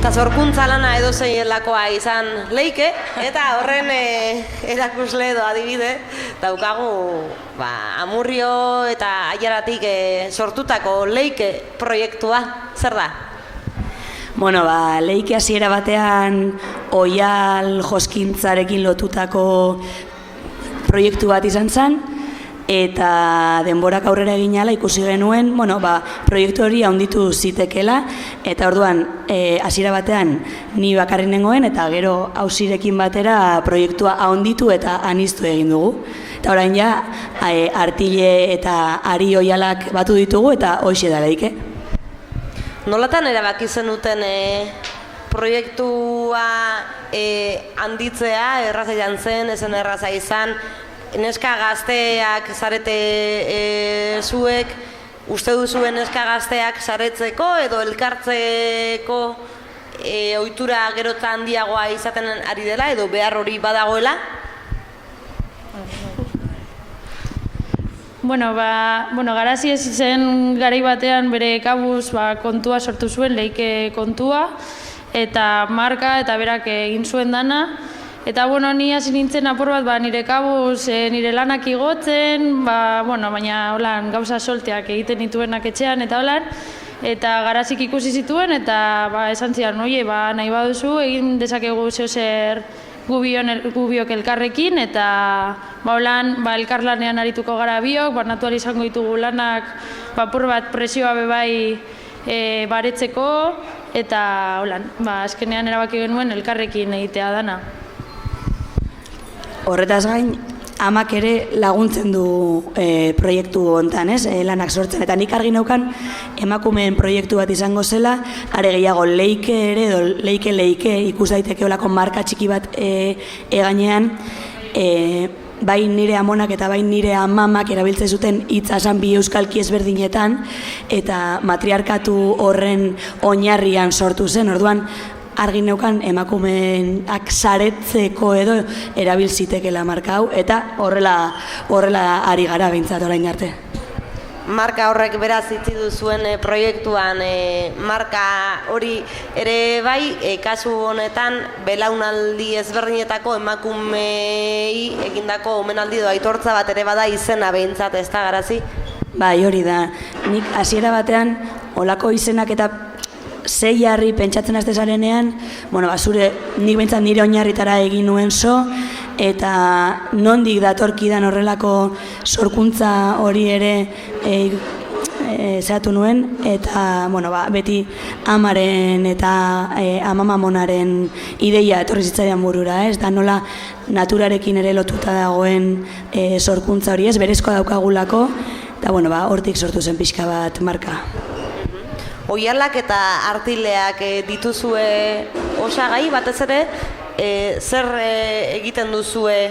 Sorkuntza lana edo zeilakoa izan leike, eta horren erakusle edo adibide daukagu Amurrio eta Aiaratik sortutako leike proiektua. Zer da? Bueno, leike hasiera batean Oial Joskintzarekin lotutako proiektu bat izan zen, eta denborak aurrera egin ahala ikusi genuen, proiektu hori handitu zitekela, eta orduan hasiera batean ni bakarrik nengoen, eta gero auzirekin batera proiektua handitu eta aniztu egin dugu. Eta orain ja, Artile eta Ari Oialak batu ditugu, eta hoxe da leike. Nolatan erabaki zenuten proiektua handitzea, erraza izan zen, ezen erraza izan, neska gazteak zarete zuek, uste duzuen neska gazteak zaretzeko edo elkartzeko ohitura gerota handiagoa izaten ari dela edo behar hori badagoela? Garazi ez zen garai batean bere kabuz kontua sortu zuen, leike kontua, eta marka eta berak egin zuen dana. Eta ni hasi nintzen apur bat nire kabuz nire lanak igotzen, baina gauza solteak egiten nituenak etxean eta holan, eta Garazik ikusi zituen eta esan zidan, nahi baduzu egin dezakegu zeozer gubiok elkarrekin, eta elkarlanean arituko gara biok, natual izango ditugu lanak apur bat presioa bebai baretzeko, eta azkenean erabaki genuen elkarrekin egitea dana. Horretaz gain, amak ere laguntzen du proiektu hontan, lanak sortzen. Eta nik argi neukan emakumeen proiektu bat izango zela, are gehiago leike ere, edo leike ikus daiteke olako marka txiki bat gainean, bai nire amonak eta bai nire amamak erabiltzen zuten hitza esan bi euskalki ezberdinetan, eta matriarkatu horren oinarrian sortu zen, orduan, argi neukan emakumeak saretzeko edo erabil zitekela marka hau, eta horrela ari gara behintzat orain arte. Marka horrek beraz itzi duzuen proiektuan, marka hori ere bai, kasu honetan belaunaldi ezberdinetako emakumei egindako omenaldi edo aitortza bat ere bada izena behintzat, ez da Garazi? Bai, hori da. Nik hasiera batean olako izenak eta sei harri pentsatzen azte zarenean, nik behintzat nire oinarritara egin nuen eta nondik datorkidan horrelako sorkuntza hori ere zehatu nuen, eta beti amaren eta amamamonaren ideia etorri zitzaidan burura, da nola naturarekin ere lotuta dagoen sorkuntza hori, berezkoa daukagulako, eta hortik sortu zen pixka bat marka. Oialak eta Artileak dituzue osagai, batez ere, zer egiten duzue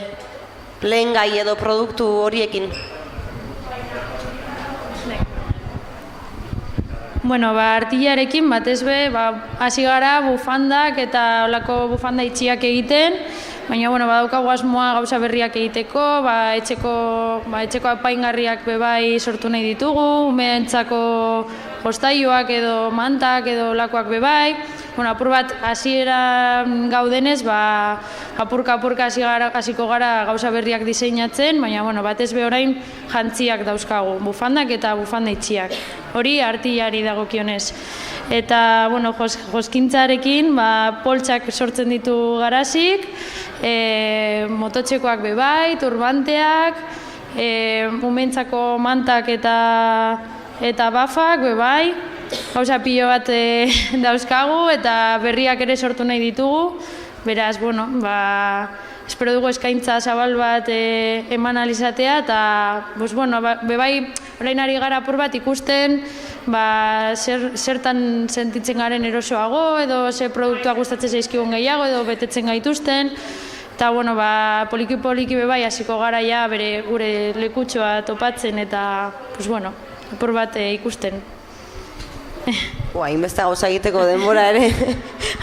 lehen gai edo produktu horiekin? Artilearekin batez be, hasi gara bufandak eta olako bufanda itxiak egiten, baina badaukagu asmoa gauza berriak egiteko, etxeko apaingarriak bebai sortu nahi ditugu, umeentzako jostailuak edo mantak edo lakoak bebai. Apur bat hasiera gaudenez, apurka hasiko gara gauza berriak diseinatzen, baina batez be orain jantziak dauzkagu, bufandak eta bufanda itxiak. Hori Artileari dagokionez. Eta joskintzarekin poltsak sortzen ditu Garazik, mototxekoak bebai, turbanteak, umeentzako mantak eta bafak bebai, gauza pilo bat dauzkagu eta berriak ere sortu nahi ditugu. Beraz, espero dugu eskaintza zabal bat eman alizatea, eta bebai orain ari gara apur bat ikusten zertan sentitzen garen erosoago, edo ze produktua gustatzen zaizkigun gehiago, edo betetzen gaituzten. Eta poliki bebai hasiko gara gure lekutxoa topatzen eta apur bat ikusten. Hainbeste gauza egiteko denbora ere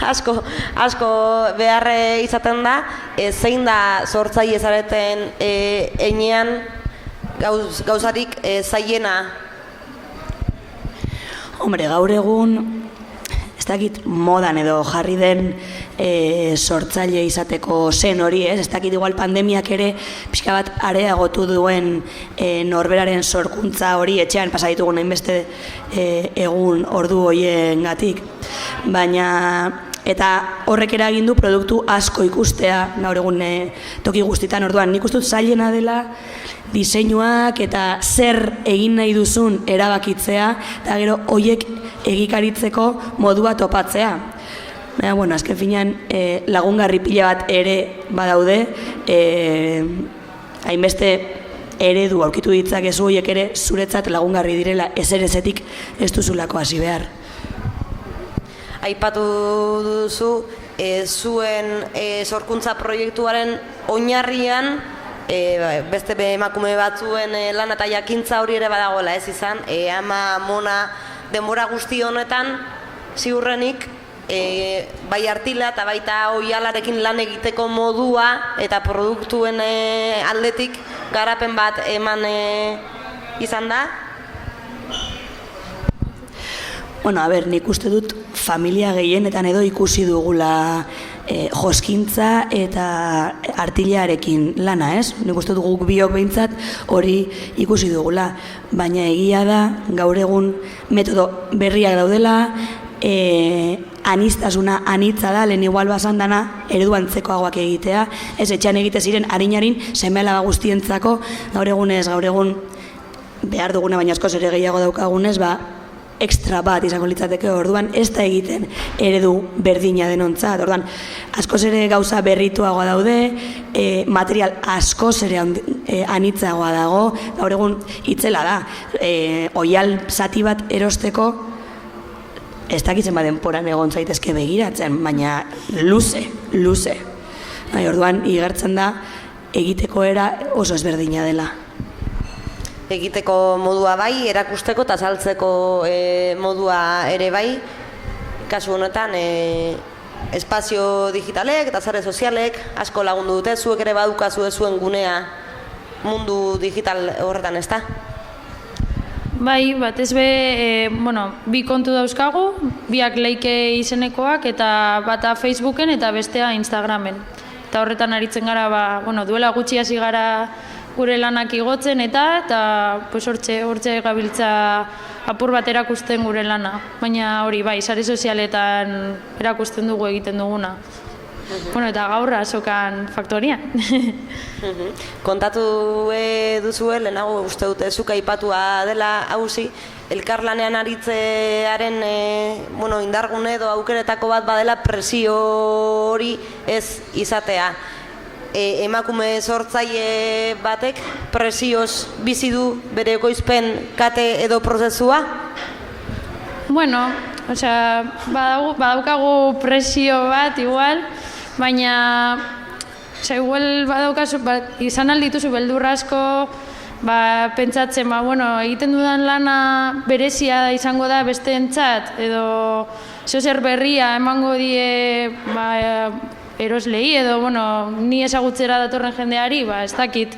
asko behar izaten da, zein da sortzaile zareten heinean gauzarik zailena? Gaur egun, ez ez dakit modan edo jarri den sortzaile izateko zen hori, ez dakit igual pandemiak ere pixka bat areagotu duen norberaren sorkuntza hori etxean pasa ditugun hainbeste egun ordu horiengatik, baina eta horrek eragin du produktu asko ikustea gaur egun toki guztitan. Orduan nik uste dut zailena dela diseinuak eta zer egin nahi duzun erabakitzea eta gero hoiek egikaritzeko modua topatzea. Baina, bueno, azken finean lagungarri pila bat ere badaude, hainbeste eredu aurkitu ditzakezu horiek ere zuretzat lagungarri direla ezerezetik ez duzulako hasi behar. Aipatu duzu, zuen sorkuntza proiektuaren oinarrian beste emakume batzuen lana eta jakintza hori ere badagoela, ez izan, ama, mona, denbora guzti honetan ziurrenik bai artila eta baita oihalarekin lan egiteko modua eta produktuen aldetik garapen bat eman izan da? Bueno, nik uste dut familia gehienetan edo ikusi dugula joskintza eta artilarekin lana, ez? Nik uste dut guk biok behintzat hori ikusi dugula, baina egia da gaur egun metodo berriak daudela, anistasuna anitza da, lehen igual basan dana eredu antzekoagoak egitea, ez etxean egite ziren harin seme-alaba guztientzako, gaur egun behar duguna baina askoz ere gehiago daukagunez, extra bat izango litzateke, orduan ez da egiten eredu berdina denontzat, orduan askoz ere gauza berrituagoa daude, material askoz ere anitzagoa dago, gaur egun itzela da, oihal zati bat erosteko ez dakitzen denporan egon zaitezke begiratzen, baina luze. Orduan igertzen da egiteko era oso ezberdina dela. Egiteko modua bai, erakusteko eta saltzeko modua ere bai. Kasu honetan, espazio digitalek eta sare sozialek asko lagundu dute, zuek ere badukazu zuen gunea mundu digital horretan, ezta? Bai, batez be, bi kontu dauzkagu, biak Leike izenekoak eta bata Facebooken eta bestea Instagramen. Eta horretan aritzen gara, duela gutxi hasi gara gure lanak igotzen eta hortxe gabiltza apur bat erakusten gure lana. Baina hori bai, sare sozialetan erakusten dugu egiten duguna. Eta gaur azokan faktorian. Kontatu duzue, lehenago uste dute zuk aipatua dela hauzi, elkarlanean aritzearen indargune edo aukeretako bat badela presio hori ez izatea. Emakume sortzaile batek presioz bizi du bere ekoizpen kate edo prozesua? Badaukagu presio bat igual, baina igual badaukazu, izan aldituzu beldurra asko, pentsatzen, egiten dudan lana berezia izango da besteentzat, edo zer berria emango die eroslei, edo ni ezagutzera datorren jendeari, ez dakit,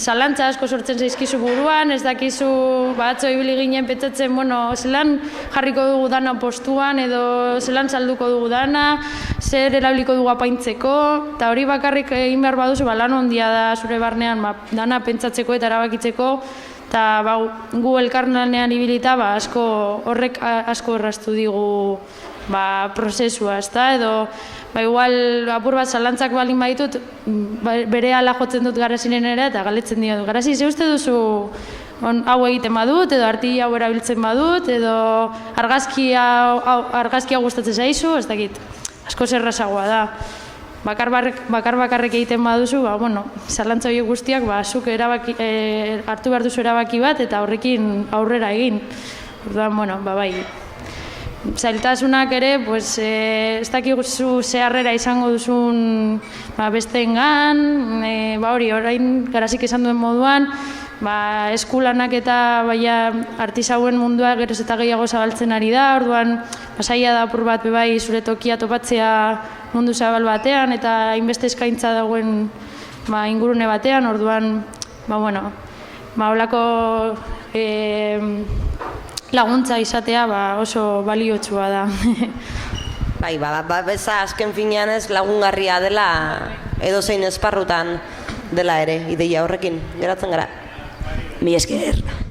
zalantza asko sortzen zaizkizu buruan, ez dakizu atzo ibili ginen pentsatzen, zelan jarriko dugu dana postuan, edo zelan salduko dugu dana, zer erabiliko dugu apaintzeko, eta hori bakarrik egin behar baduzu, lan ondia da zure barnean dana pentsatzeko eta erabakitzeko, eta gu elkarlanean ibilita horrek asko erraztu digu prozesua, edo igual apur bat zalantzak balin baditut, bere ala jotzen dut Garazinen ere eta galetzen dio. Garazi, ze uste duzu hau egiten badut, edo artila hau erabiltzen badut, edo argazkia gustatzen zaizu, ez dakit, asko zerrazagoa da. Bakarrik egiten baduzu, zalantza horiek guztiak, zuk hartu behar duzu erabaki bat eta horrekin aurrera egin. Orduan, bai. Zailtasunak ere, ez dakiguzu ze harrera izango duzun besteengan, orain Garazik esan duen moduan, eskulanak eta artisauen mundua geroz eta gehiago zabaltzen ari da, orduan zaila da apur bat bebai zure tokia topatzea mundu zabal batean eta hainbeste eskaintza dagoen ingurune batean, orduan, holako laguntza izatea oso baliotsua da. Bai, beza azken finean ez lagungarria dela edozein esparrutan dela ere, ideia horrekin, geratzen gara. Mila esker.